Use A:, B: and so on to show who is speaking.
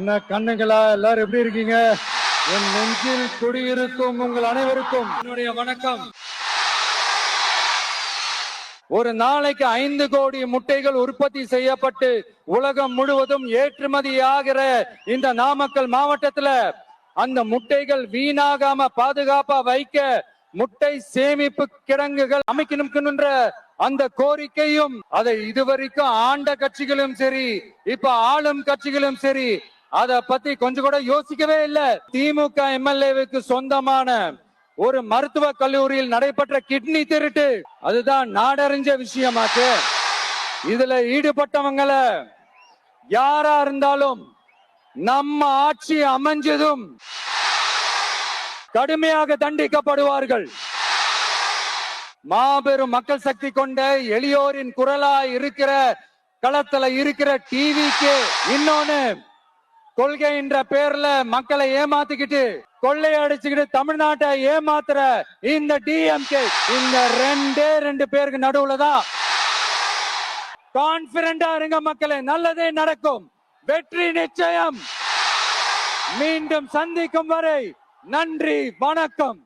A: என்ன கண்ணுங்களா, எல்லாரும் எப்படி இருக்கீங்க? என் நெஞ்சில் குடியிருக்கும் உங்கள் அனைவருக்கும் என்னுடைய வணக்கம். ஒரு நாளைக்கு 5 கோடி முட்டைகள் உற்பத்தி செய்யப்பட்டு உலகம் முழுவதும் ஏற்றுமதி ஆகிற இந்த நாமக்கல் மாவட்டத்துல அந்த முட்டைகள் வீணாகாம பாதுகாப்பா வைக்க முட்டை சேமிப்பு கிடங்குகள் அமைக்கணும்ன்ற அந்த கோரிக்கையும் அதை இதுவரைக்கும் ஆண்ட கட்சிகளும் சரி இப்ப ஆளும் கட்சிகளும் சரி அத பத்தி கொஞ்சம் கூட யோசிக்கவே இல்லை. திமுக எம்எல்ஏவுக்கு சொந்தமான ஒரு மருத்துவ கல்லூரியில் நடைபெற்ற கிட்னி திருட்டு அதுதான் நாடறிஞ்ச விஷயமாச்சு. இதுல ஈடுபட்டவங்களை யாரா இருந்தாலும் நம்ம ஆட்சி அமைஞ்சதும் கடுமையாக தண்டிக்கப்படுவார்கள். மாபெரும் மக்கள் சக்தி கொண்ட எளியோரின் குரலா இருக்கிற களத்துல இருக்கிற டிவிக்கு இன்னொன்னு கொள்கை என்ற பேர்ல மக்களை ஏமாத்திக்கிட்டு கொள்ளையடிச்சுக்கிட்டு தமிழ்நாட்டை ஏமாத்துற இந்த டிஎம்கே இந்த ரெண்டு பேருக்கு நடுவுல தான் கான்பிடண்டா இருங்க மக்களே, நல்லதே நடக்கும், வெற்றி நிச்சயம். மீண்டும் சந்திக்கும் வரை நன்றி, வணக்கம்.